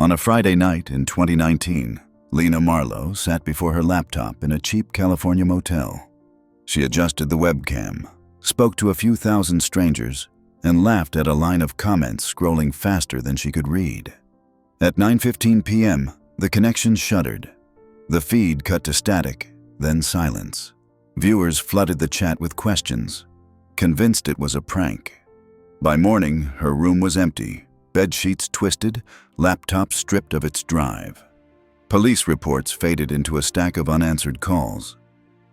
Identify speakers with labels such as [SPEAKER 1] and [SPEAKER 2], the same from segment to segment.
[SPEAKER 1] On a Friday night in 2019, Lena Marlowe sat before her laptop in a cheap California motel. She adjusted the webcam, spoke to a few thousand strangers, and laughed at a line of comments scrolling faster than she could read. At 9:15 p.m., the connection shuddered. The feed cut to static, then silence. Viewers flooded the chat with questions, convinced it was a prank. By morning, her room was empty, bed sheets twisted, laptop stripped of its drive. Police reports faded into a stack of unanswered calls.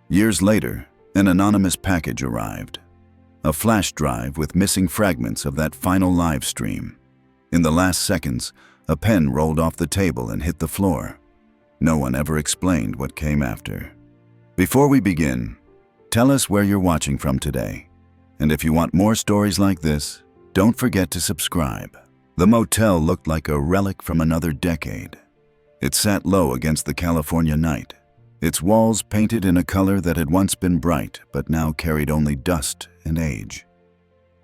[SPEAKER 1] Years later, an anonymous package arrived. A flash drive with missing fragments of that final live stream. In the last seconds, a pen rolled off the table and hit the floor. No one ever explained what came after. Before we begin, tell us where you're watching from today. And if you want more stories like this, don't forget to subscribe. The motel looked like a relic from another decade. It sat low against the California night, its walls painted in a color that had once been bright but now carried only dust and age.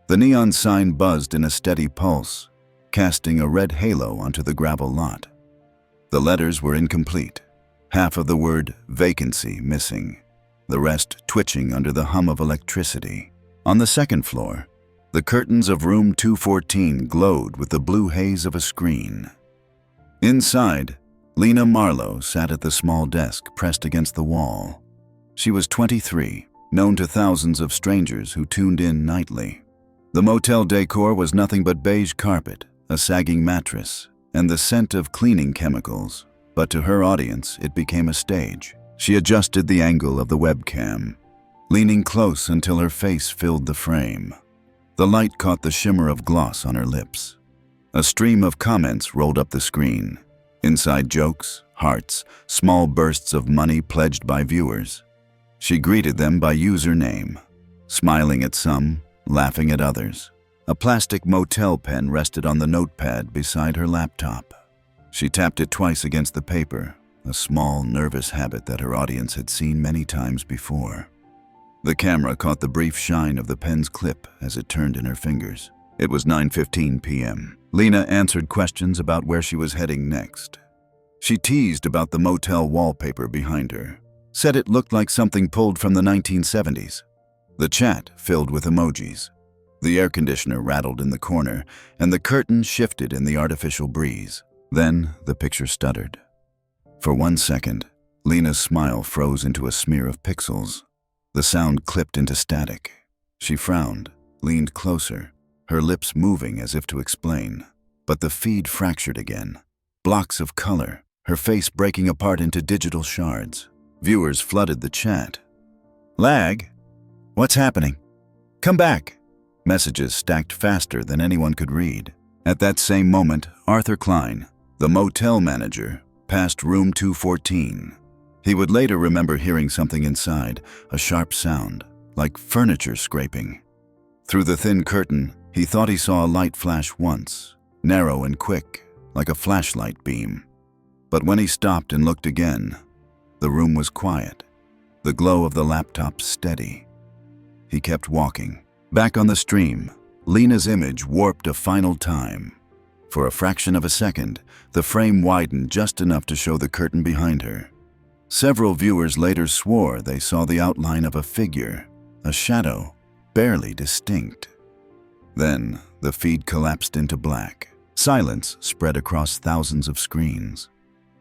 [SPEAKER 1] The neon sign buzzed in a steady pulse, casting a red halo onto the gravel lot. The letters were incomplete, half of the word vacancy missing, the rest twitching under the hum of electricity. On the second floor, the curtains of room 214 glowed with the blue haze of a screen. Inside, Lena Marlowe sat at the small desk pressed against the wall. She was 23, known to thousands of strangers who tuned in nightly. The motel decor was nothing but beige carpet, a sagging mattress, and the scent of cleaning chemicals. But to her audience, it became a stage. She adjusted the angle of the webcam, leaning close until her face filled the frame. The light caught the shimmer of gloss on her lips. A stream of comments rolled up the screen. Inside jokes, hearts, small bursts of money pledged by viewers. She greeted them by username, smiling at some, laughing at others. A plastic motel pen rested on the notepad beside her laptop. She tapped it twice against the paper, a small, nervous habit that her audience had seen many times before. The camera caught the brief shine of the pen's clip as it turned in her fingers. It was 9:15 p.m. Lena answered questions about where she was heading next. She teased about the motel wallpaper behind her, said it looked like something pulled from the 1970s. The chat filled with emojis. The air conditioner rattled in the corner, and the curtain shifted in the artificial breeze. Then the picture stuttered. For 1 second, Lena's smile froze into a smear of pixels. The sound clipped into static. She frowned, leaned closer, her lips moving as if to explain. But the feed fractured again. Blocks of color, her face breaking apart into digital shards. Viewers flooded the chat. Lag? What's happening? Come back! Messages stacked faster than anyone could read. At that same moment, Arthur Klein, the motel manager, passed room 214. He would later remember hearing something inside, a sharp sound, like furniture scraping. Through the thin curtain, he thought he saw a light flash once, narrow and quick, like a flashlight beam. But when he stopped and looked again, the room was quiet, the glow of the laptop steady. He kept walking. Back on the stream, Lena's image warped a final time. For a fraction of a second, the frame widened just enough to show the curtain behind her. Several viewers later swore they saw the outline of a figure, a shadow, barely distinct. Then, the feed collapsed into black. Silence spread across thousands of screens.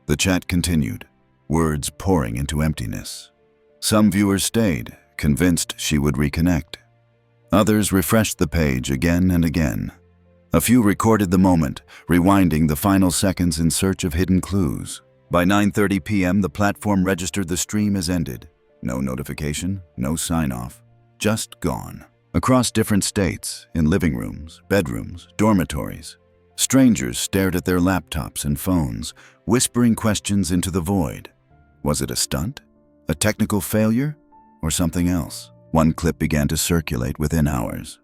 [SPEAKER 1] The chat continued, words pouring into emptiness. Some viewers stayed, convinced she would reconnect. Others refreshed the page again and again. A few recorded the moment, rewinding the final seconds in search of hidden clues. By 9:30 p.m., the platform registered the stream as ended. No notification, no sign-off, just gone. Across different states, in living rooms, bedrooms, dormitories, strangers stared at their laptops and phones, whispering questions into the void. Was it a stunt? A technical failure? Or something else? One clip began to circulate within hours.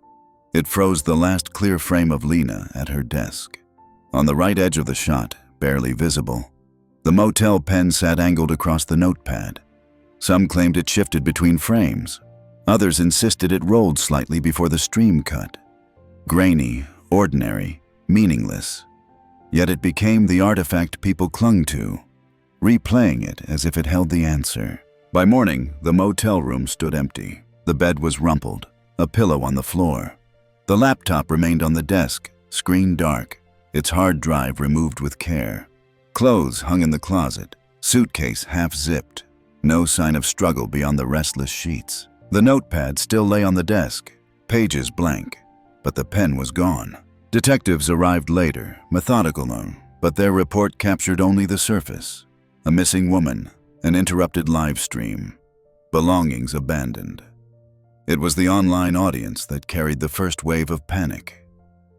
[SPEAKER 1] It froze the last clear frame of Lena at her desk. On the right edge of the shot, barely visible, the motel pen sat angled across the notepad. Some claimed it shifted between frames. Others insisted it rolled slightly before the stream cut. Grainy, ordinary, meaningless. Yet it became the artifact people clung to, replaying it as if it held the answer. By morning, the motel room stood empty. The bed was rumpled, a pillow on the floor. The laptop remained on the desk, screen dark, its hard drive removed with care. Clothes hung in the closet, suitcase half-zipped. No sign of struggle beyond the restless sheets. The notepad still lay on the desk, pages blank, but the pen was gone. Detectives arrived later, methodical, but their report captured only the surface. A missing woman, an interrupted live stream, belongings abandoned. It was the online audience that carried the first wave of panic.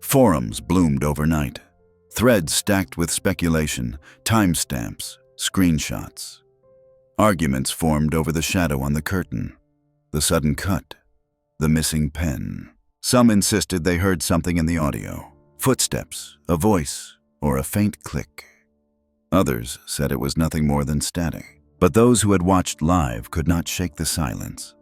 [SPEAKER 1] Forums bloomed overnight, threads stacked with speculation, timestamps, screenshots. Arguments formed over the shadow on the curtain, the sudden cut, the missing pen. Some insisted they heard something in the audio, footsteps, a voice, or a faint click. Others said it was nothing more than static. But those who had watched live could not shake the silence.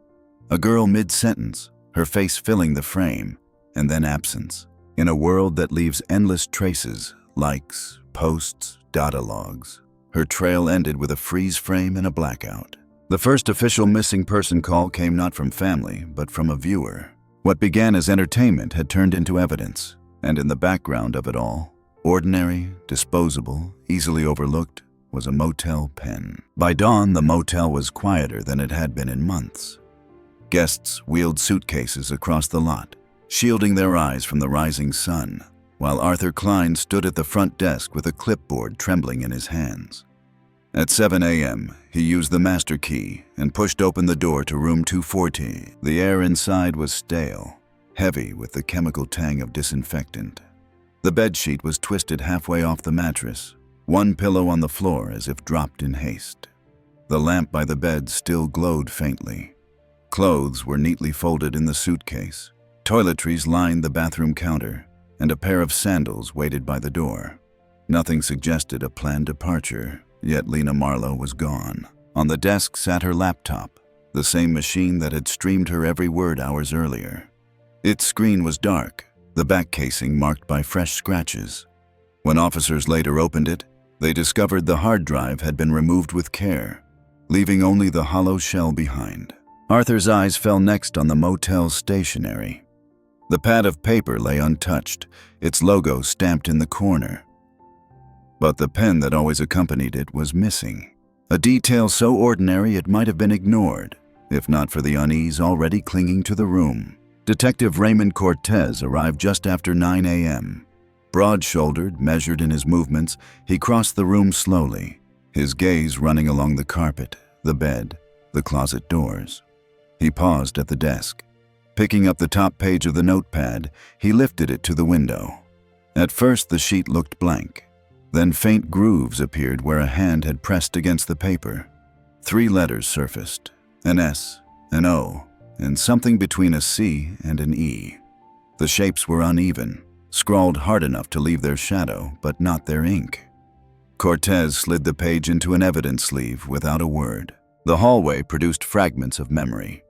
[SPEAKER 1] A girl mid-sentence, her face filling the frame, and then absence. In a world that leaves endless traces, likes, posts, data logs, her trail ended with a freeze frame and a blackout. The first official missing person call came not from family, but from a viewer. What began as entertainment had turned into evidence, and in the background of it all, ordinary, disposable, easily overlooked, was a motel pen. By dawn, the motel was quieter than it had been in months. Guests wheeled suitcases across the lot, shielding their eyes from the rising sun, while Arthur Klein stood at the front desk with a clipboard trembling in his hands. At 7 a.m., he used the master key and pushed open the door to room 240. The air inside was stale, heavy with the chemical tang of disinfectant. The bedsheet was twisted halfway off the mattress, one pillow on the floor as if dropped in haste. The lamp by the bed still glowed faintly. Clothes were neatly folded in the suitcase. Toiletries lined the bathroom counter, and a pair of sandals waited by the door. Nothing suggested a planned departure, yet Lena Marlowe was gone. On the desk sat her laptop, the same machine that had streamed her every word hours earlier. Its screen was dark, the back casing marked by fresh scratches. When officers later opened it, they discovered the hard drive had been removed with care, leaving only the hollow shell behind. Arthur's eyes fell next on the motel's stationery. The pad of paper lay untouched, its logo stamped in the corner. But the pen that always accompanied it was missing, a detail so ordinary it might have been ignored, if not for the unease already clinging to the room. Detective Raymond Cortez arrived just after 9 a.m. Broad-shouldered, measured in his movements, he crossed the room slowly, his gaze running along the carpet, the bed, the closet doors. He paused at the desk. Picking up the top page of the notepad, he lifted it to the window. At first, the sheet looked blank. Then faint grooves appeared where a hand had pressed against the paper. 3 letters surfaced, an S, an O, and something between a C and an E. The shapes were uneven, scrawled hard enough to leave their shadow, but not their ink. Cortez slid the page into an evidence sleeve without a word. The hallway produced fragments of memory.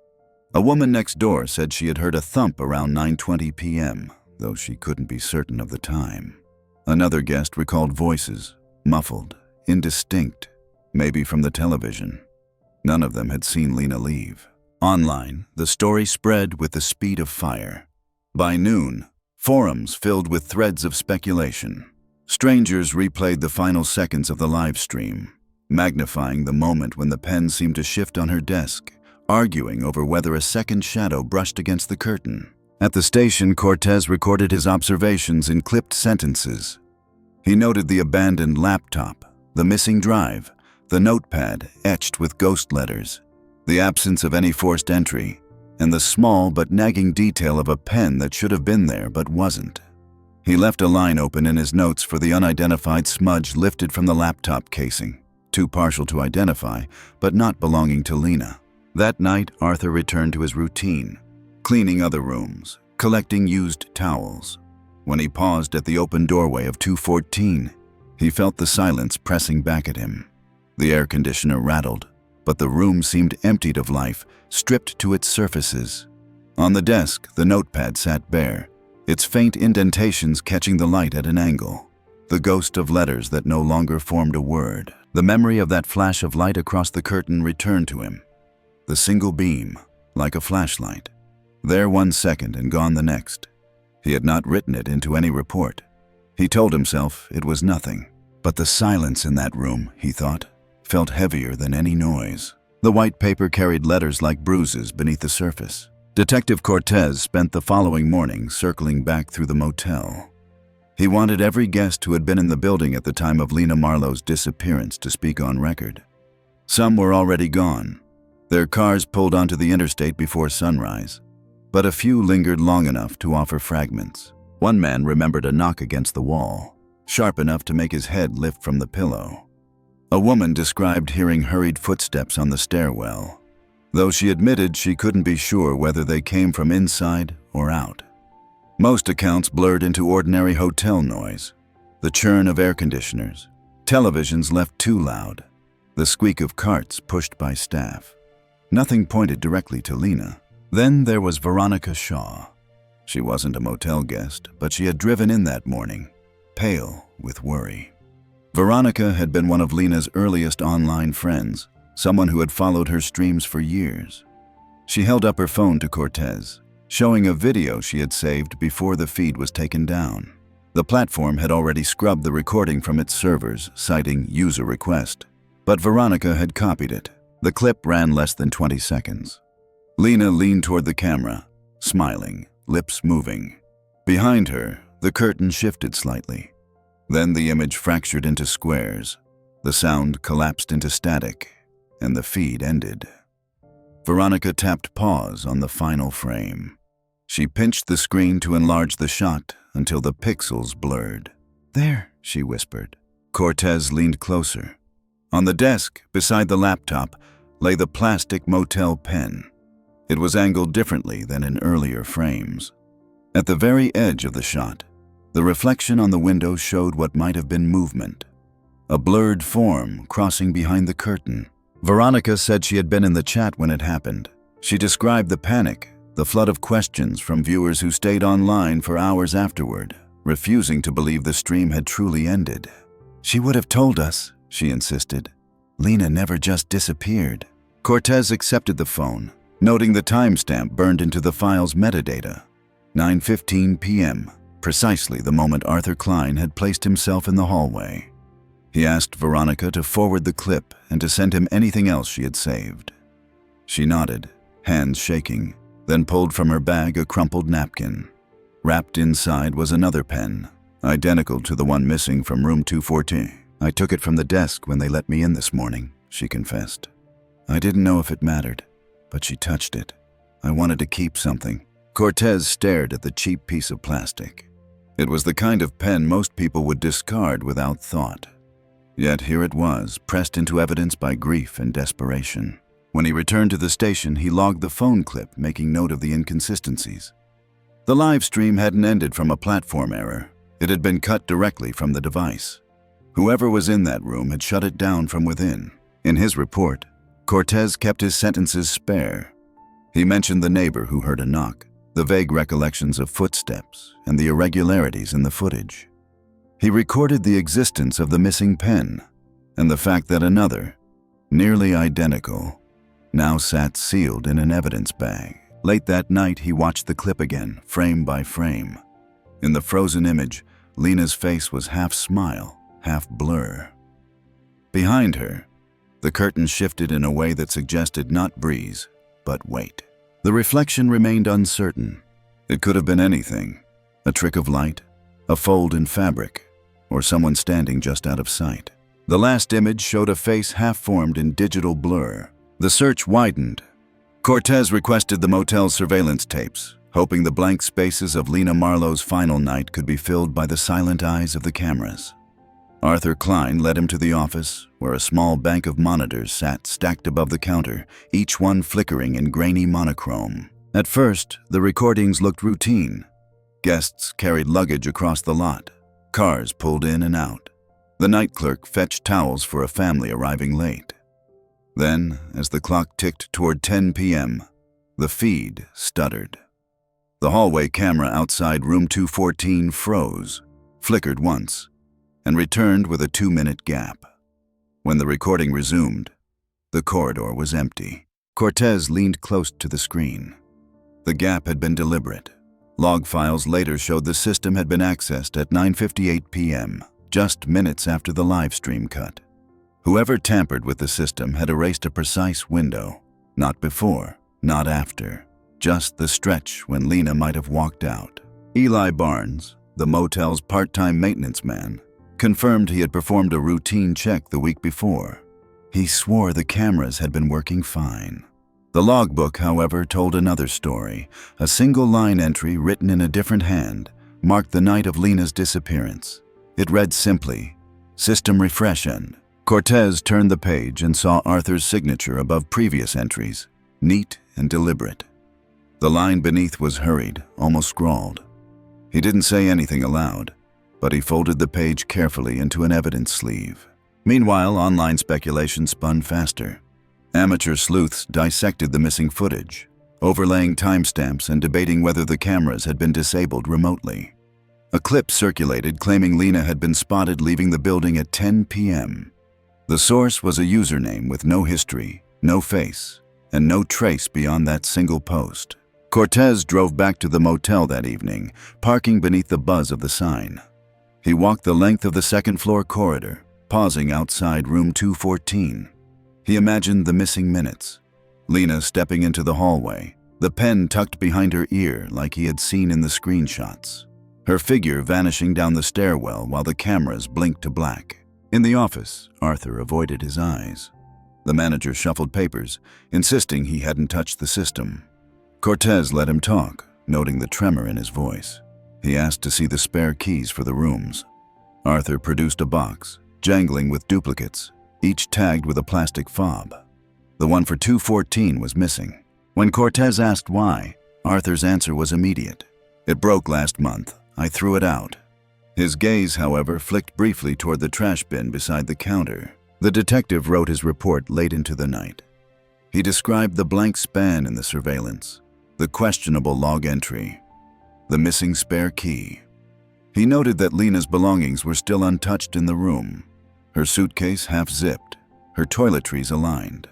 [SPEAKER 1] A woman next door said she had heard a thump around 9:20 p.m., though she couldn't be certain of the time. Another guest recalled voices, muffled, indistinct, maybe from the television. None of them had seen Lena leave. Online, the story spread with the speed of fire. By noon, forums filled with threads of speculation. Strangers replayed the final seconds of the live stream, magnifying the moment when the pen seemed to shift on her desk, arguing over whether a second shadow brushed against the curtain. At the station, Cortez recorded his observations in clipped sentences. He noted the abandoned laptop, the missing drive, the notepad etched with ghost letters, the absence of any forced entry, and the small but nagging detail of a pen that should have been there but wasn't. He left a line open in his notes for the unidentified smudge lifted from the laptop casing, too partial to identify, but not belonging to Lena. That night, Arthur returned to his routine, cleaning other rooms, collecting used towels. When he paused at the open doorway of 214, he felt the silence pressing back at him. The air conditioner rattled, but the room seemed emptied of life, stripped to its surfaces. On the desk, the notepad sat bare, its faint indentations catching the light at an angle. the ghost of letters that no longer formed a word. The memory of that flash of light across the curtain returned to him. The single beam, like a flashlight. There 1 second and gone the next. He had not written it into any report. He told himself it was nothing. But the silence in that room, he thought, felt heavier than any noise. The white paper carried letters like bruises beneath the surface. Detective Cortez spent the following morning circling back through the motel. He wanted every guest who had been in the building at the time of Lena Marlowe's disappearance to speak on record. Some were already gone. Their cars pulled onto the interstate before sunrise, but a few lingered long enough to offer fragments. One man remembered a knock against the wall, sharp enough to make his head lift from the pillow. A woman described hearing hurried footsteps on the stairwell, though she admitted she couldn't be sure whether they came from inside or out. Most accounts blurred into ordinary hotel noise, the churn of air conditioners, televisions left too loud, the squeak of carts pushed by staff. Nothing pointed directly to Lena. Then there was Veronica Shaw. She wasn't a motel guest, but she had driven in that morning, pale with worry. Veronica had been one of Lena's earliest online friends, someone who had followed her streams for years. She held up her phone to Cortez, showing a video she had saved before the feed was taken down. The platform had already scrubbed the recording from its servers, citing user request, but Veronica had copied it. The clip ran less than 20 seconds. Lena leaned toward the camera, smiling, lips moving. Behind her, the curtain shifted slightly. Then the image fractured into squares. The sound collapsed into static, and the feed ended. Veronica tapped pause on the final frame. She pinched the screen to enlarge the shot until the pixels blurred. "There," she whispered. Cortez leaned closer. On the desk, beside the laptop, lay the plastic Motel pen. It was angled differently than in earlier frames. At the very edge of the shot, the reflection on the window showed what might have been movement. A blurred form crossing behind the curtain. Veronica said she had been in the chat when it happened. She described the panic, the flood of questions from viewers who stayed online for hours afterward, refusing to believe the stream had truly ended. "She would have told us," she insisted. "Lena never just disappeared." Cortez accepted the phone, noting the timestamp burned into the file's metadata. 9:15 p.m., precisely the moment Arthur Klein had placed himself in the hallway. He asked Veronica to forward the clip and to send him anything else she had saved. She nodded, hands shaking, then pulled from her bag a crumpled napkin. Wrapped inside was another pen, identical to the one missing from room 214. "I took it from the desk when they let me in this morning," she confessed. "I didn't know if it mattered, but she touched it. I wanted to keep something." Cortez stared at the cheap piece of plastic. It was the kind of pen most people would discard without thought. Yet here it was, pressed into evidence by grief and desperation. When he returned to the station, he logged the phone clip, making note of the inconsistencies. The live stream hadn't ended from a platform error. It had been cut directly from the device. Whoever was in that room had shut it down from within. In his report, Cortez kept his sentences spare. He mentioned the neighbor who heard a knock, the vague recollections of footsteps, and the irregularities in the footage. He recorded the existence of the missing pen, and the fact that another, nearly identical, now sat sealed in an evidence bag. Late that night, he watched the clip again, frame by frame. In the frozen image, Lena's face was half smile, half blur. Behind her, the curtain shifted in a way that suggested not breeze, but weight. The reflection remained uncertain. It could have been anything: a trick of light, a fold in fabric, or someone standing just out of sight. The last image showed a face half-formed in digital blur. The search widened. Cortez requested the motel's surveillance tapes, hoping the blank spaces of Lena Marlowe's final night could be filled by the silent eyes of the cameras. Arthur Klein led him to the office, where a small bank of monitors sat stacked above the counter, each one flickering in grainy monochrome. At first, the recordings looked routine. Guests carried luggage across the lot. Cars pulled in and out. The night clerk fetched towels for a family arriving late. Then, as the clock ticked toward 10 p.m., the feed stuttered. The hallway camera outside room 214 froze, flickered once, and returned with a 2-minute gap. When the recording resumed, the corridor was empty. Cortez leaned close to the screen. The gap had been deliberate. Log files later showed the system had been accessed at 9:58 p.m., just minutes after the live stream cut. Whoever tampered with the system had erased a precise window, not before, not after, just the stretch when Lena might have walked out. Eli Barnes, the motel's part-time maintenance man, confirmed he had performed a routine check the week before. He swore the cameras had been working fine. The logbook, however, told another story. A single-line entry written in a different hand marked the night of Lena's disappearance. It read simply, "System refresh end." Cortez turned the page and saw Arthur's signature above previous entries, neat and deliberate. The line beneath was hurried, almost scrawled. He didn't say anything aloud, but he folded the page carefully into an evidence sleeve. Meanwhile, online speculation spun faster. Amateur sleuths dissected the missing footage, overlaying timestamps and debating whether the cameras had been disabled remotely. A clip circulated claiming Lena had been spotted leaving the building at 10 p.m. The source was a username with no history, no face, and no trace beyond that single post. Cortez drove back to the motel that evening, parking beneath the buzz of the sign. He walked the length of the second-floor corridor, pausing outside room 214. He imagined the missing minutes. Lena stepping into the hallway, the pen tucked behind her ear like he had seen in the screenshots. Her figure vanishing down the stairwell while the cameras blinked to black. In the office, Arthur avoided his eyes. The manager shuffled papers, insisting he hadn't touched the system. Cortez let him talk, noting the tremor in his voice. He asked to see the spare keys for the rooms. Arthur produced a box, jangling with duplicates, each tagged with a plastic fob. The one for 214 was missing. When Cortez asked why, Arthur's answer was immediate. "It broke last month. I threw it out." His gaze, however, flicked briefly toward the trash bin beside the counter. The detective wrote his report late into the night. He described the blank span in the surveillance, the questionable log entry, the missing spare key. He noted that Lena's belongings were still untouched in the room, her suitcase half-zipped, her toiletries aligned.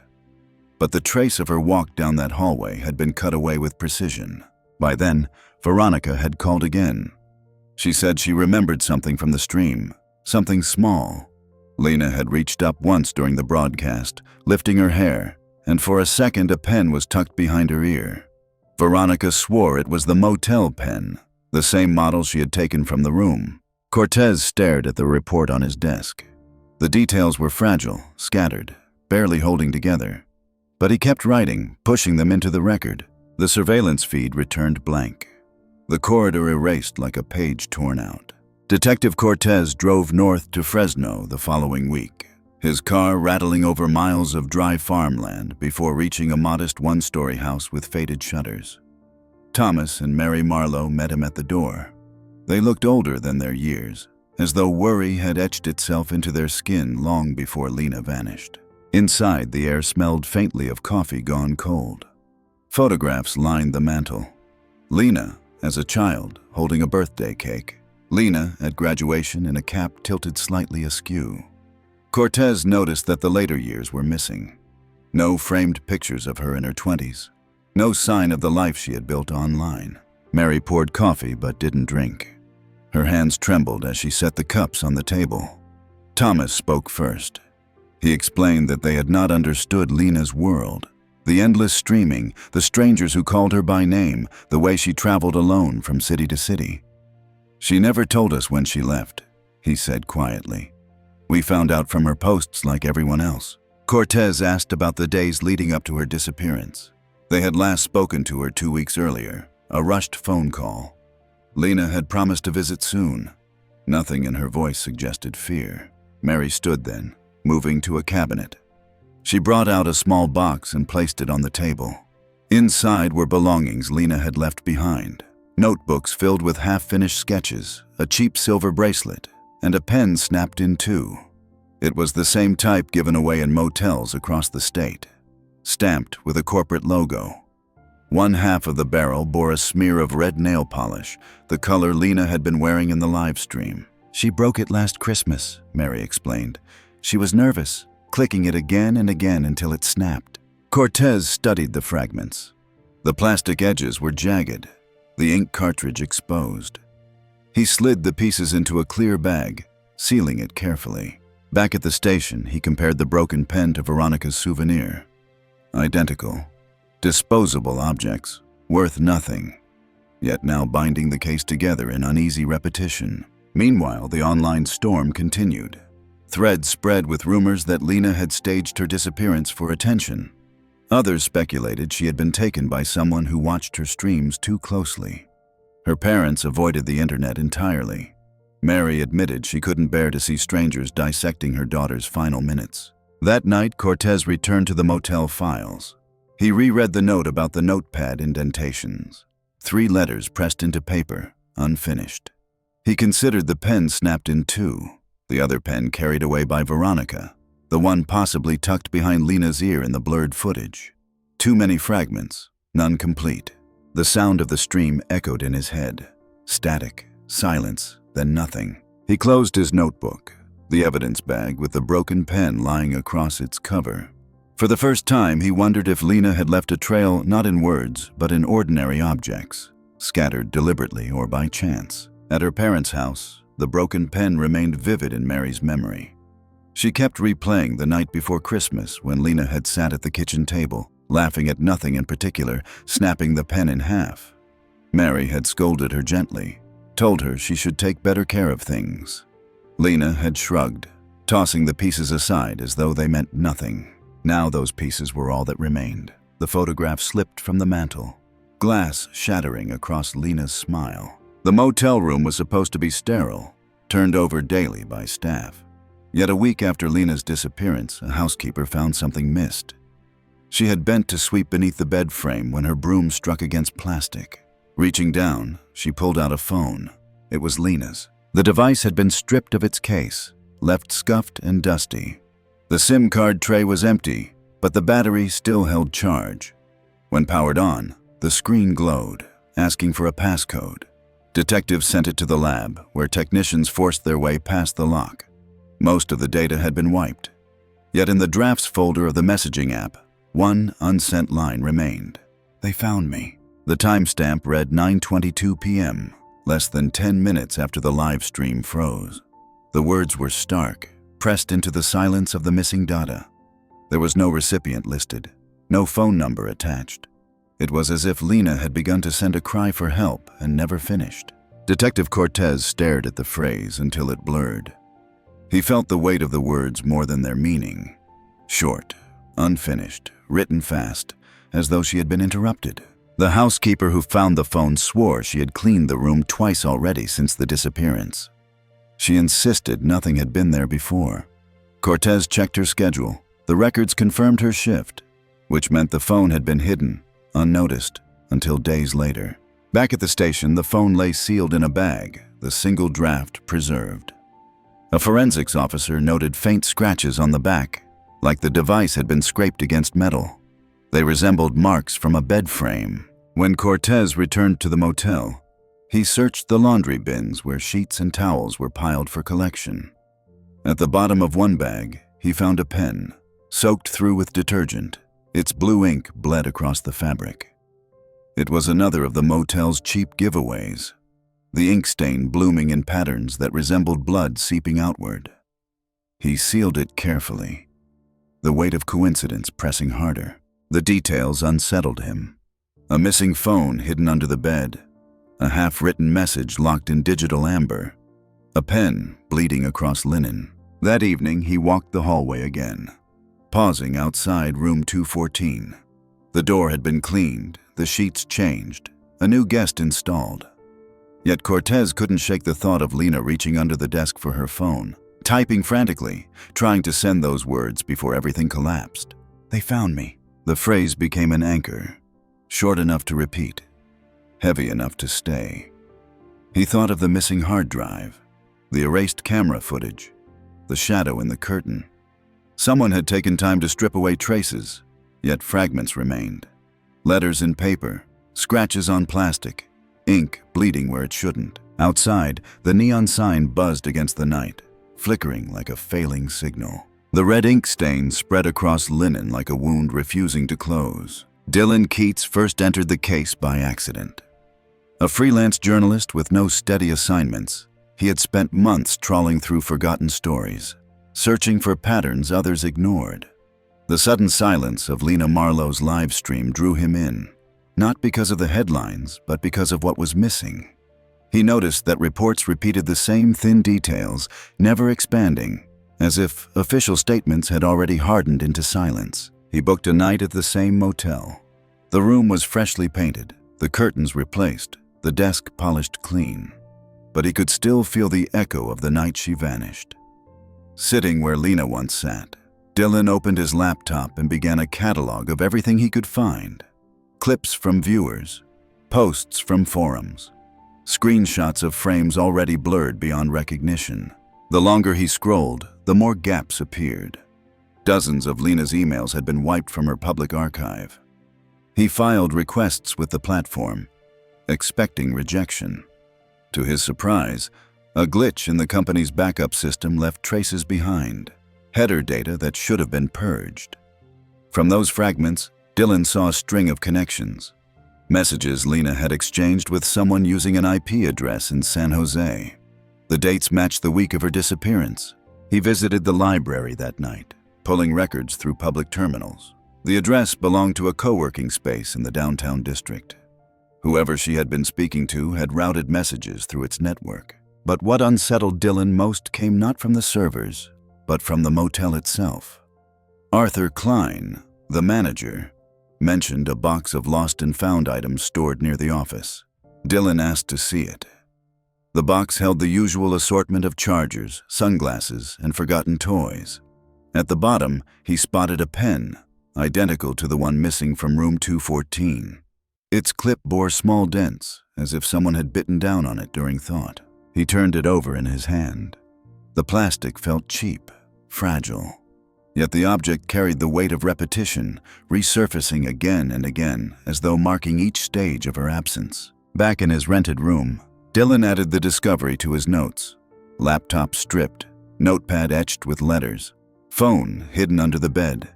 [SPEAKER 1] But the trace of her walk down that hallway had been cut away with precision. By then, Veronica had called again. She said she remembered something from the stream, something small. Lena had reached up once during the broadcast, lifting her hair, and for a second a pen was tucked behind her ear. Veronica swore it was the Motel pen, the same model she had taken from the room. Cortez stared at the report on his desk. The details were fragile, scattered, barely holding together. But he kept writing, pushing them into the record. The surveillance feed returned blank. The corridor erased like a page torn out. Detective Cortez drove north to Fresno the following week, his car rattling over miles of dry farmland before reaching a modest one-story house with faded shutters. Thomas and Mary Marlowe met him at the door. They looked older than their years, as though worry had etched itself into their skin long before Lena vanished. Inside, the air smelled faintly of coffee gone cold. Photographs lined the mantel. Lena, as a child, holding a birthday cake. Lena, at graduation, in a cap tilted slightly askew. Cortez noticed that the later years were missing. No framed pictures of her in her 20s. No sign of the life she had built online. Mary poured coffee but didn't drink. Her hands trembled as she set the cups on the table. Thomas spoke first. He explained that they had not understood Lena's world. The endless streaming, the strangers who called her by name, the way she traveled alone from city to city. "She never told us when she left," he said quietly. "We found out from her posts like everyone else." Cortez asked about the days leading up to her disappearance. They had last spoken to her 2 weeks earlier, a rushed phone call. Lena had promised to visit soon. Nothing in her voice suggested fear. Mary stood then, moving to a cabinet. She brought out a small box and placed it on the table. Inside were belongings Lena had left behind. Notebooks filled with half-finished sketches, a cheap silver bracelet, and a pen snapped in two. It was the same type given away in motels across the state, stamped with a corporate logo. One half of the barrel bore a smear of red nail polish, the color Lena had been wearing in the live stream. "She broke it last Christmas," Mary explained. "She was nervous, clicking it again and again until it snapped." Cortez studied the fragments. The plastic edges were jagged, the ink cartridge exposed. He slid the pieces into a clear bag, sealing it carefully. Back at the station, he compared the broken pen to Veronica's souvenir. Identical. Disposable objects, worth nothing, yet now binding the case together in uneasy repetition. Meanwhile, the online storm continued. Threads spread with rumors that Lena had staged her disappearance for attention. Others speculated she had been taken by someone who watched her streams too closely. Her parents avoided the internet entirely. Mary admitted she couldn't bear to see strangers dissecting her daughter's final minutes. That night, Cortez returned to the motel files. He reread the note about the notepad indentations. 3 letters pressed into paper, unfinished. He considered the pen snapped in 2, the other pen carried away by Veronica, the one possibly tucked behind Lena's ear in the blurred footage. Too many fragments, none complete. The sound of the stream echoed in his head. Static, silence, then nothing. He closed his notebook, the evidence bag with the broken pen lying across its cover. For the first time, he wondered if Lena had left a trail not in words, but in ordinary objects, scattered deliberately or by chance. At her parents' house, the broken pen remained vivid in Mary's memory. She kept replaying the night before Christmas when Lena had sat at the kitchen table, laughing at nothing in particular, snapping the pen in half. Mary had scolded her gently, told her she should take better care of things. Lena had shrugged, tossing the pieces aside as though they meant nothing. Now those pieces were all that remained. The photograph slipped from the mantel, glass shattering across Lena's smile. The motel room was supposed to be sterile, turned over daily by staff. Yet a week after Lena's disappearance, a housekeeper found something missed. She had bent to sweep beneath the bed frame when her broom struck against plastic. Reaching down, she pulled out a phone. It was Lena's. The device had been stripped of its case, left scuffed and dusty. The SIM card tray was empty, but the battery still held charge. When powered on, the screen glowed, asking for a passcode. Detectives sent it to the lab, where technicians forced their way past the lock. Most of the data had been wiped. Yet in the drafts folder of the messaging app, one unsent line remained. "They found me." The timestamp read 9:22 p.m., less than 10 minutes after the live stream froze. The words were stark, pressed into the silence of the missing data. There was no recipient listed, no phone number attached. It was as if Lena had begun to send a cry for help and never finished. Detective Cortez stared at the phrase until it blurred. He felt the weight of the words more than their meaning. Short, unfinished, written fast, as though she had been interrupted. The housekeeper who found the phone swore she had cleaned the room twice already since the disappearance. She insisted nothing had been there before. Cortez checked her schedule. The records confirmed her shift, which meant the phone had been hidden, unnoticed, until days later. Back at the station, the phone lay sealed in a bag, the single draft preserved. A forensics officer noted faint scratches on the back, like the device had been scraped against metal. They resembled marks from a bed frame. When Cortez returned to the motel, he searched the laundry bins where sheets and towels were piled for collection. At the bottom of one bag, he found a pen, soaked through with detergent. Its blue ink bled across the fabric. It was another of the motel's cheap giveaways, the ink stain blooming in patterns that resembled blood seeping outward. He sealed it carefully, the weight of coincidence pressing harder. The details unsettled him. A missing phone hidden under the bed, a half-written message locked in digital amber, a pen bleeding across linen. That evening, he walked the hallway again, pausing outside room 214. The door had been cleaned, the sheets changed, a new guest installed. Yet Cortez couldn't shake the thought of Lena reaching under the desk for her phone, typing frantically, trying to send those words before everything collapsed. "They found me." The phrase became an anchor, short enough to repeat, heavy enough to stay. He thought of the missing hard drive, the erased camera footage, the shadow in the curtain. Someone had taken time to strip away traces, yet fragments remained. Letters in paper, scratches on plastic, ink bleeding where it shouldn't. Outside, the neon sign buzzed against the night, flickering like a failing signal. The red ink stain spread across linen like a wound refusing to close. Dylan Keats first entered the case by accident. A freelance journalist with no steady assignments, he had spent months trawling through forgotten stories, searching for patterns others ignored. The sudden silence of Lena Marlowe's live stream drew him in, not because of the headlines, but because of what was missing. He noticed that reports repeated the same thin details, never expanding, as if official statements had already hardened into silence. He booked a night at the same motel. The room was freshly painted, the curtains replaced, the desk polished clean. But he could still feel the echo of the night she vanished. Sitting where Lena once sat, Dylan opened his laptop and began a catalog of everything he could find. Clips from viewers, posts from forums, screenshots of frames already blurred beyond recognition. The longer he scrolled, the more gaps appeared. Dozens of Lena's emails had been wiped from her public archive. He filed requests with the platform, expecting rejection. To his surprise, a glitch in the company's backup system left traces behind, header data that should have been purged. From those fragments, Dylan saw a string of connections. Messages Lena had exchanged with someone using an IP address in San Jose. The dates matched the week of her disappearance. He visited the library that night, pulling records through public terminals. The address belonged to a co-working space in the downtown district. Whoever she had been speaking to had routed messages through its network. But what unsettled Dylan most came not from the servers, but from the motel itself. Arthur Klein, the manager, mentioned a box of lost and found items stored near the office. Dylan asked to see it. The box held the usual assortment of chargers, sunglasses, and forgotten toys. At the bottom, he spotted a pen, identical to the one missing from room 214. Its clip bore small dents, as if someone had bitten down on it during thought. He turned it over in his hand. The plastic felt cheap, fragile. Yet the object carried the weight of repetition, resurfacing again and again, as though marking each stage of her absence. Back in his rented room, Dylan added the discovery to his notes. Laptop stripped, notepad etched with letters, phone hidden under the bed,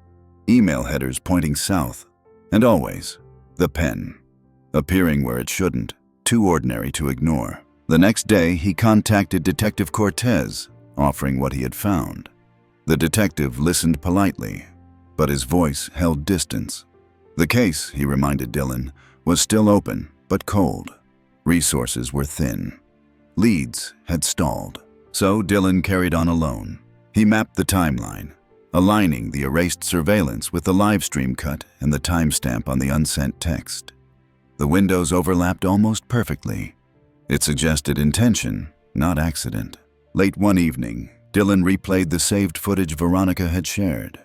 [SPEAKER 1] email headers pointing south, and always, the pen, appearing where it shouldn't, too ordinary to ignore. The next day, he contacted Detective Cortez, offering what he had found. The detective listened politely, but his voice held distance. The case, he reminded Dylan, was still open, but cold. Resources were thin. Leads had stalled. So Dylan carried on alone. He mapped the timeline, aligning the erased surveillance with the livestream cut and the timestamp on the unsent text. The windows overlapped almost perfectly. It suggested intention, not accident. Late one evening, Dylan replayed the saved footage Veronica had shared.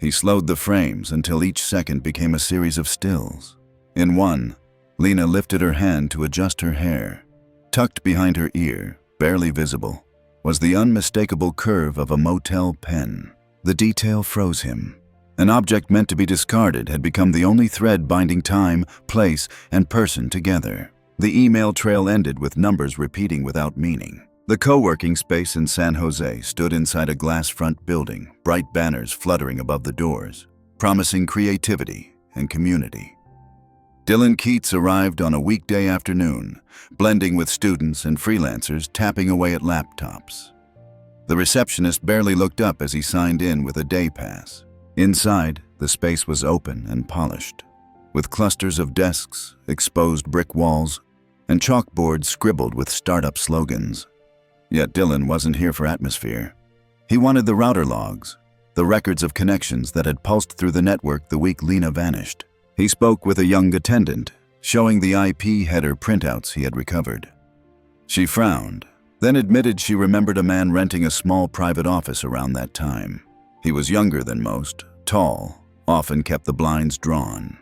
[SPEAKER 1] He slowed the frames until each second became a series of stills. In one, Lena lifted her hand to adjust her hair. Tucked behind her ear, barely visible, was the unmistakable curve of a motel pen. The detail froze him. An object meant to be discarded had become the only thread binding time, place, and person together. The email trail ended with numbers repeating without meaning. The co-working space in San Jose stood inside a glass front building, bright banners fluttering above the doors, promising creativity and community. Dylan Keats arrived on a weekday afternoon, blending with students and freelancers tapping away at laptops. The receptionist barely looked up as he signed in with a day pass. Inside, the space was open and polished, with clusters of desks, exposed brick walls, and chalkboards scribbled with startup slogans. Yet Dylan wasn't here for atmosphere. He wanted the router logs, the records of connections that had pulsed through the network the week Lena vanished. He spoke with a young attendant, showing the IP header printouts he had recovered. She frowned, then admitted she remembered a man renting a small private office around that time. He was younger than most, tall, often kept the blinds drawn.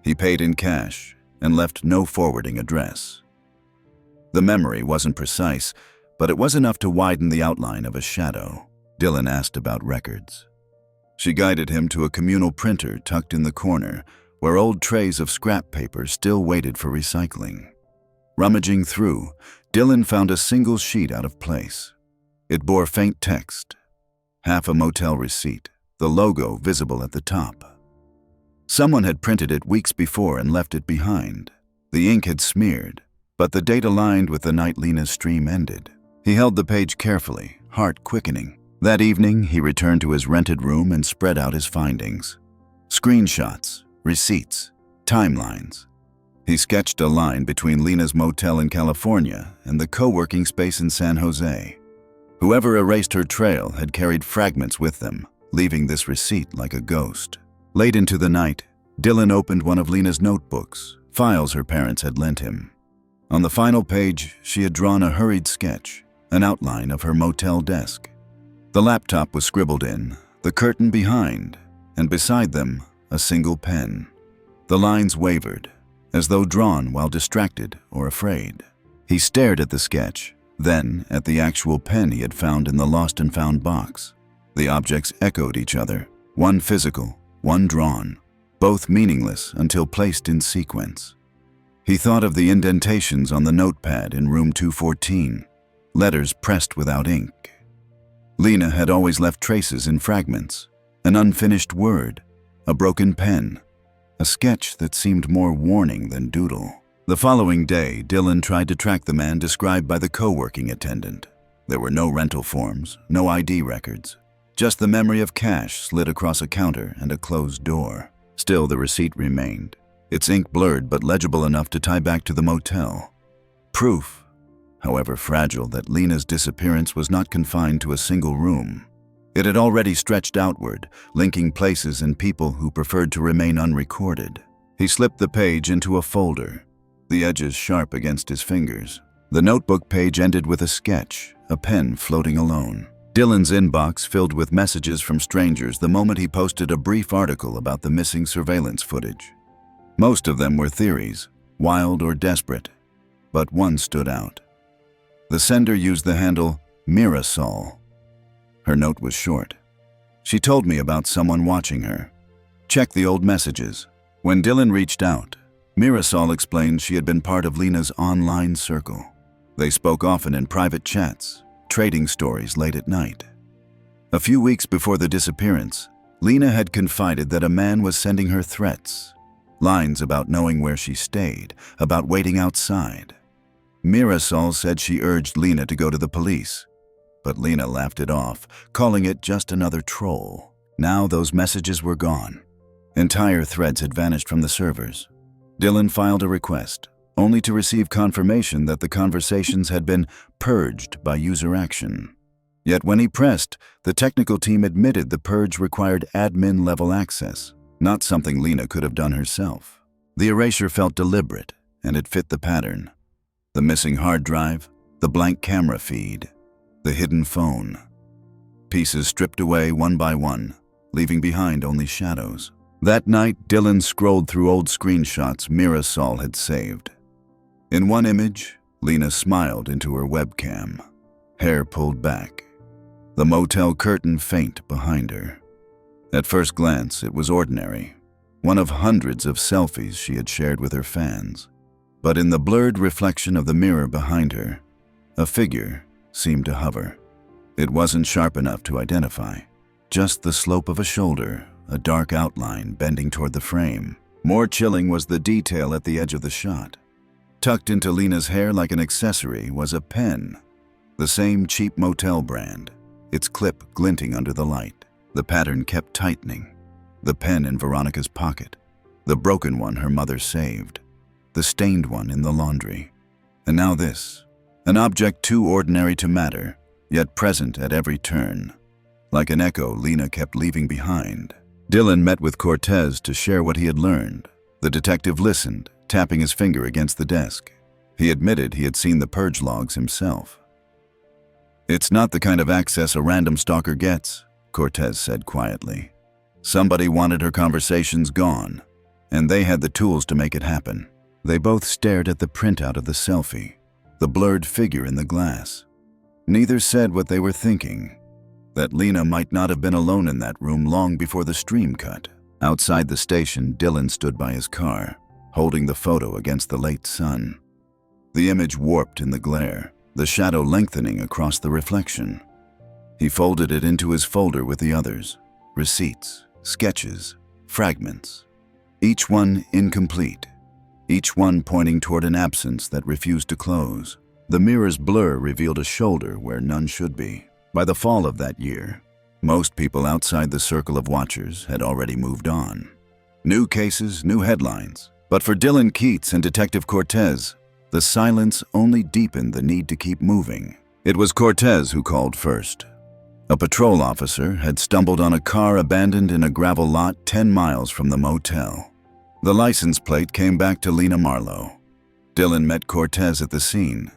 [SPEAKER 1] He paid in cash and left no forwarding address. The memory wasn't precise, but it was enough to widen the outline of a shadow. Dylan asked about records. She guided him to a communal printer tucked in the corner, where old trays of scrap paper still waited for recycling. Rummaging through, Dylan found a single sheet out of place. It bore faint text, half a motel receipt, the logo visible at the top. Someone had printed it weeks before and left it behind. The ink had smeared, but the date aligned with the night Lena's stream ended. He held the page carefully, heart quickening. That evening, he returned to his rented room and spread out his findings. Screenshots, receipts, timelines. He sketched a line between Lena's motel in California and the co-working space in San Jose. Whoever erased her trail had carried fragments with them, leaving this receipt like a ghost. Late into the night, Dylan opened one of Lena's notebooks, files her parents had lent him. On the final page, she had drawn a hurried sketch, an outline of her motel desk. The laptop was scribbled in, the curtain behind, and beside them, a single pen. The lines wavered, as though drawn while distracted or afraid. He stared at the sketch, then at the actual pen he had found in the lost and found box. The objects echoed each other, one physical, one drawn, both meaningless until placed in sequence. He thought of the indentations on the notepad in room 214, letters pressed without ink. Lena had always left traces in fragments, an unfinished word, a broken pen, a sketch that seemed more warning than doodle. The following day, Dylan tried to track the man described by the co-working attendant. There were no rental forms, no ID records, just the memory of cash slid across a counter and a closed door. Still, the receipt remained, its ink blurred but legible enough to tie back to the motel. Proof, however fragile, that Lena's disappearance was not confined to a single room. It had already stretched outward, linking places and people who preferred to remain unrecorded. He slipped the page into a folder, the edges sharp against his fingers. The notebook page ended with a sketch, a pen floating alone. Dylan's inbox filled with messages from strangers the moment he posted a brief article about the missing surveillance footage. Most of them were theories, wild or desperate, but one stood out. The sender used the handle Mirasol. Her note was short. She told me about someone watching her. Check the old messages. When Dylan reached out, Mirasol explained she had been part of Lena's online circle. They spoke often in private chats, trading stories late at night. A few weeks before the disappearance, Lena had confided that a man was sending her threats, lines about knowing where she stayed, about waiting outside. Mirasol said she urged Lena to go to the police, but Lena laughed it off, calling it just another troll. Now those messages were gone. Entire threads had vanished from the servers. Dylan filed a request, only to receive confirmation that the conversations had been purged by user action. Yet when he pressed, the technical team admitted the purge required admin-level access, not something Lena could have done herself. The erasure felt deliberate, and it fit the pattern. The missing hard drive, the blank camera feed, the hidden phone. Pieces stripped away one by one, leaving behind only shadows. That night, Dylan scrolled through old screenshots Mirasol had saved. In one image, Lena smiled into her webcam, hair pulled back, the motel curtain faint behind her. At first glance, it was ordinary, one of hundreds of selfies she had shared with her fans. But in the blurred reflection of the mirror behind her, a figure seemed to hover. It wasn't sharp enough to identify, just the slope of a shoulder, a dark outline bending toward the frame. More chilling was the detail at the edge of the shot. Tucked into Lena's hair like an accessory was a pen, the same cheap motel brand, its clip glinting under the light. The pattern kept tightening. The pen in Veronica's pocket, the broken one her mother saved, the stained one in the laundry. And now this, an object too ordinary to matter, yet present at every turn. Like an echo Lena kept leaving behind. Dylan met with Cortez to share what he had learned. The detective listened, tapping his finger against the desk. He admitted he had seen the purge logs himself. "It's not the kind of access a random stalker gets," Cortez said quietly. "Somebody wanted her conversations gone, and they had the tools to make it happen." They both stared at the printout of the selfie, the blurred figure in the glass. Neither said what they were thinking, that Lena might not have been alone in that room long before the stream cut. Outside the station, Dylan stood by his car, holding the photo against the late sun. The image warped in the glare, the shadow lengthening across the reflection. He folded it into his folder with the others. Receipts, sketches, fragments. Each one incomplete. Each one pointing toward an absence that refused to close. The mirror's blur revealed a shoulder where none should be. By the fall of that year, most people outside the circle of watchers had already moved on. New cases, new headlines. But for Dylan Keats and Detective Cortez, the silence only deepened the need to keep moving. It was Cortez who called first. A patrol officer had stumbled on a car abandoned in a gravel lot 10 miles from the motel. The license plate came back to Lena Marlowe. Dylan met Cortez at the scene,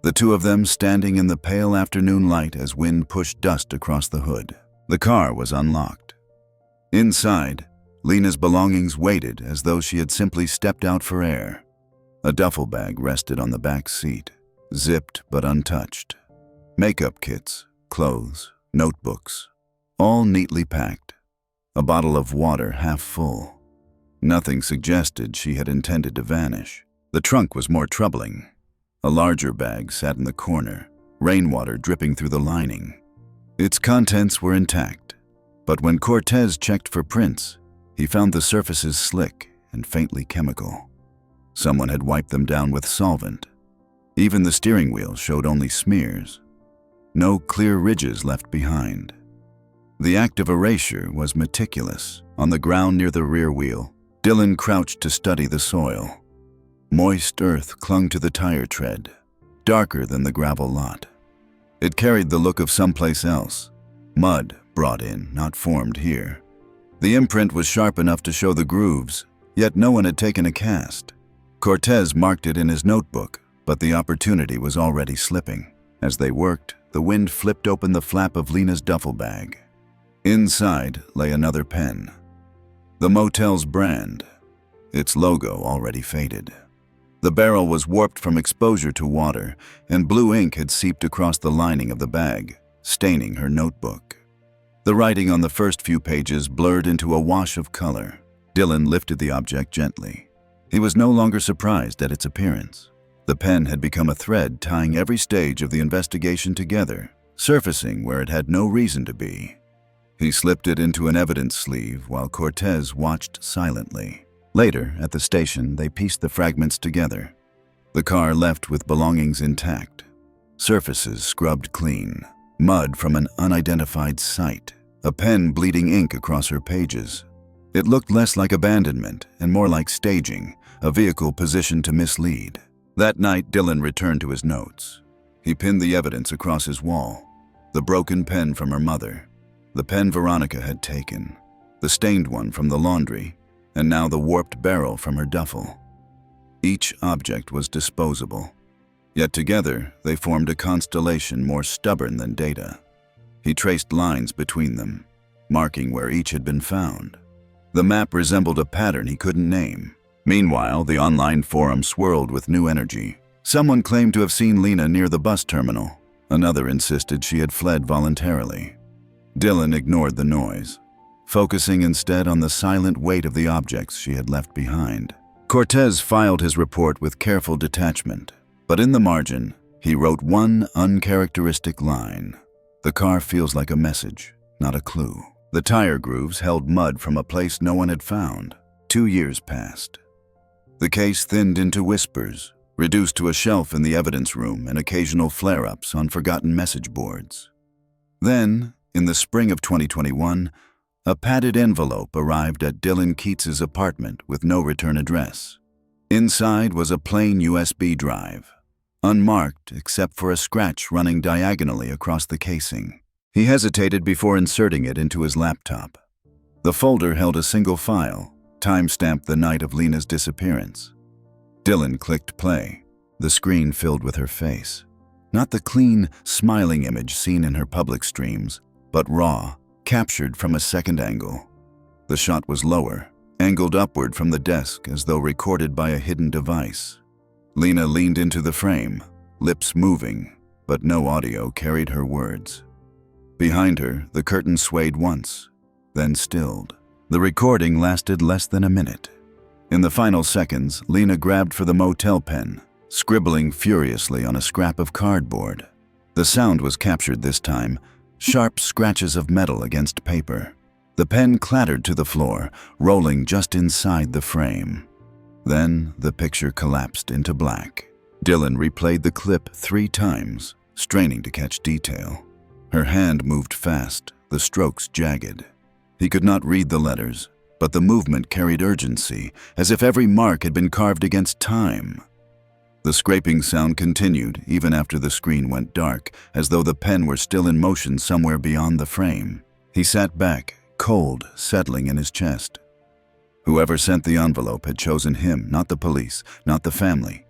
[SPEAKER 1] the two of them standing in the pale afternoon light as wind pushed dust across the hood. The car was unlocked. Inside, Lena's belongings waited as though she had simply stepped out for air. A duffel bag rested on the back seat, zipped but untouched. Makeup kits, clothes, notebooks, all neatly packed. A bottle of water half full. Nothing suggested she had intended to vanish. The trunk was more troubling. A larger bag sat in the corner, rainwater dripping through the lining. Its contents were intact, but when Cortez checked for prints, he found the surfaces slick and faintly chemical. Someone had wiped them down with solvent. Even the steering wheel showed only smears. No clear ridges left behind. The act of erasure was meticulous. On the ground near the rear wheel, Dylan crouched to study the soil. Moist earth clung to the tire tread, darker than the gravel lot. It carried the look of someplace else. Mud brought in, not formed here. The imprint was sharp enough to show the grooves, yet no one had taken a cast. Cortez marked it in his notebook, but the opportunity was already slipping. As they worked, the wind flipped open the flap of Lena's duffel bag. Inside lay another pen. The motel's brand, its logo already faded. The barrel was warped from exposure to water, and blue ink had seeped across the lining of the bag, staining her notebook. The writing on the first few pages blurred into a wash of color. Dylan lifted the object gently. He was no longer surprised at its appearance. The pen had become a thread tying every stage of the investigation together, surfacing where it had no reason to be. He slipped it into an evidence sleeve while Cortez watched silently. Later, at the station, they pieced the fragments together. The car left with belongings intact. Surfaces scrubbed clean. Mud from an unidentified site. A pen bleeding ink across her pages. It looked less like abandonment and more like staging, a vehicle positioned to mislead. That night, Dylan returned to his notes. He pinned the evidence across his wall. The broken pen from her mother. The pen Veronica had taken. The stained one from the laundry. And now the warped barrel from her duffel. Each object was disposable. Yet together, they formed a constellation more stubborn than data. He traced lines between them, marking where each had been found. The map resembled a pattern he couldn't name. Meanwhile, the online forum swirled with new energy. Someone claimed to have seen Lena near the bus terminal. Another insisted she had fled voluntarily. Dylan ignored the noise, focusing instead on the silent weight of the objects she had left behind. Cortez filed his report with careful detachment, but in the margin, he wrote one uncharacteristic line. The car feels like a message, not a clue. The tire grooves held mud from a place no one had found. 2 years passed. The case thinned into whispers, reduced to a shelf in the evidence room and occasional flare-ups on forgotten message boards. Then, in the spring of 2021, a padded envelope arrived at Dylan Keats's apartment with no return address. Inside was a plain USB drive, unmarked except for a scratch running diagonally across the casing. He hesitated before inserting it into his laptop. The folder held a single file, time-stamped the night of Lena's disappearance. Dylan clicked play, the screen filled with her face. Not the clean, smiling image seen in her public streams, but raw, captured from a second angle. The shot was lower, angled upward from the desk as though recorded by a hidden device. Lena leaned into the frame, lips moving, but no audio carried her words. Behind her, the curtain swayed once, then stilled. The recording lasted less than a minute. In the final seconds, Lena grabbed for the motel pen, scribbling furiously on a scrap of cardboard. The sound was captured this time, sharp scratches of metal against paper. The pen clattered to the floor, rolling just inside the frame. Then the picture collapsed into black. Dylan replayed the clip 3 times, straining to catch detail. Her hand moved fast, the strokes jagged. He could not read the letters, but the movement carried urgency, as if every mark had been carved against time. The scraping sound continued even after the screen went dark, as though the pen were still in motion somewhere beyond the frame. He sat back, cold settling in his chest. Whoever sent the envelope had chosen him, not the police, not the family.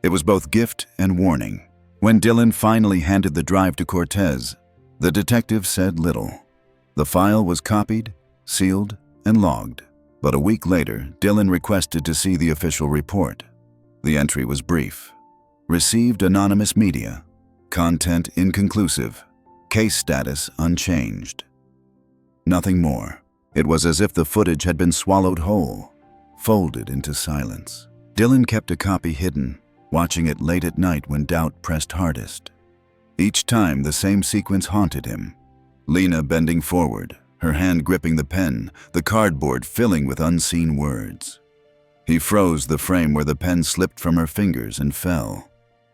[SPEAKER 1] It was both gift and warning. When Dylan finally handed the drive to Cortez, the detective said little. The file was copied, sealed, and logged. But a week later, Dylan requested to see the official report. The entry was brief. Received anonymous media. Content inconclusive. Case status unchanged. Nothing more. It was as if the footage had been swallowed whole, folded into silence. Dylan kept a copy hidden, watching it late at night when doubt pressed hardest. Each time the same sequence haunted him. Lena bending forward, her hand gripping the pen, the cardboard filling with unseen words. He froze the frame where the pen slipped from her fingers and fell,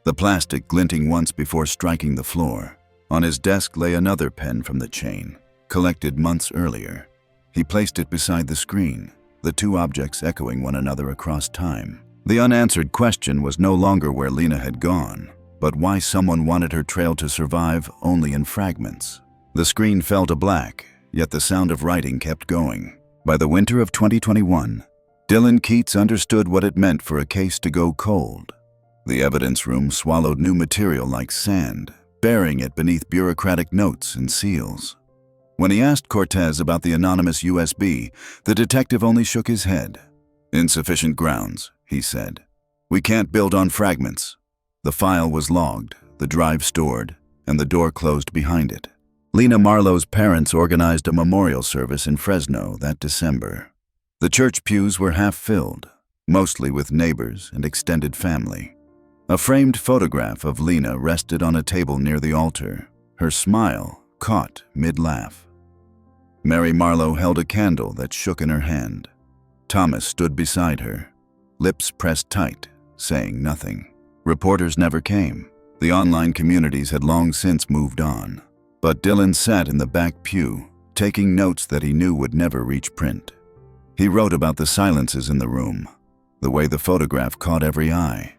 [SPEAKER 1] the plastic glinting once before striking the floor. On his desk lay another pen from the chain, collected months earlier. He placed it beside the screen, the 2 objects echoing one another across time. The unanswered question was no longer where Lena had gone, but why someone wanted her trail to survive only in fragments. The screen fell to black, yet the sound of writing kept going. By the winter of 2021, Dylan Keats understood what it meant for a case to go cold. The evidence room swallowed new material like sand, burying it beneath bureaucratic notes and seals. When he asked Cortez about the anonymous USB, the detective only shook his head. "Insufficient grounds," he said. "We can't build on fragments." The file was logged, the drive stored, and the door closed behind it. Lena Marlowe's parents organized a memorial service in Fresno that December. The church pews were half filled, mostly with neighbors and extended family. A framed photograph of Lena rested on a table near the altar, her smile caught mid-laugh. Mary Marlowe held a candle that shook in her hand. Thomas stood beside her, lips pressed tight, saying nothing. Reporters never came. The online communities had long since moved on. But Dylan sat in the back pew, taking notes that he knew would never reach print. He wrote about the silences in the room, the way the photograph caught every eye,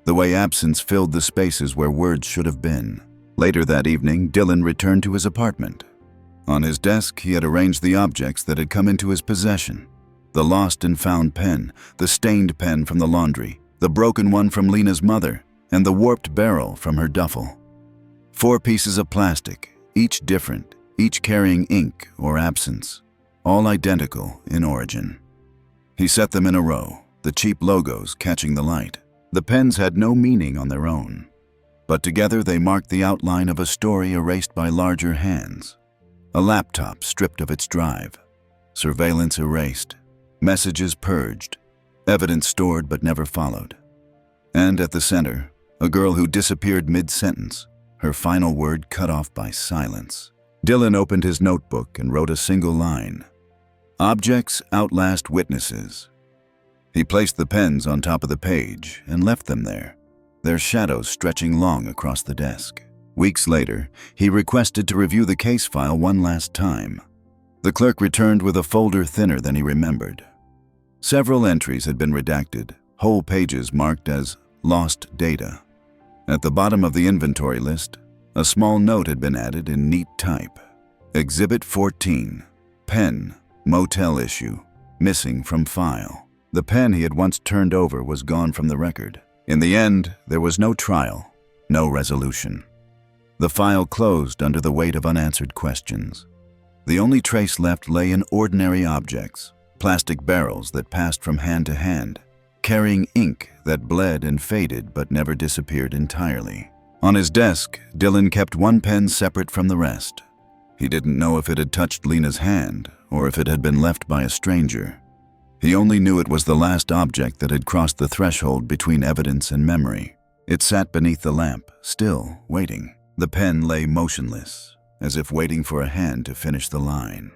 [SPEAKER 1] the way absence filled the spaces where words should have been. Later that evening, Dylan returned to his apartment. On his desk, he had arranged the objects that had come into his possession. The lost and found pen, the stained pen from the laundry, the broken one from Lena's mother, and the warped barrel from her duffel. 4 pieces of plastic, each different, each carrying ink or absence, all identical in origin. He set them in a row, the cheap logos catching the light. The pens had no meaning on their own, but together they marked the outline of a story erased by larger hands. A laptop stripped of its drive, surveillance erased, messages purged, evidence stored but never followed. And at the center, a girl who disappeared mid-sentence, her final word cut off by silence. Dylan opened his notebook and wrote a single line. "Objects outlast witnesses." He placed the pens on top of the page and left them there, their shadows stretching long across the desk. Weeks later, he requested to review the case file one last time. The clerk returned with a folder thinner than he remembered. Several entries had been redacted, whole pages marked as lost data. At the bottom of the inventory list, a small note had been added in neat type. Exhibit 14, pen, Motel issue, missing from file. The pen he had once turned over was gone from the record. In the end, there was no trial, no resolution. The file closed under the weight of unanswered questions. The only trace left lay in ordinary objects, plastic barrels that passed from hand to hand, carrying ink that bled and faded but never disappeared entirely. On his desk, Dylan kept one pen separate from the rest. He didn't know if it had touched Lena's hand or if it had been left by a stranger. He only knew it was the last object that had crossed the threshold between evidence and memory. It sat beneath the lamp, still waiting. The pen lay motionless, as if waiting for a hand to finish the line.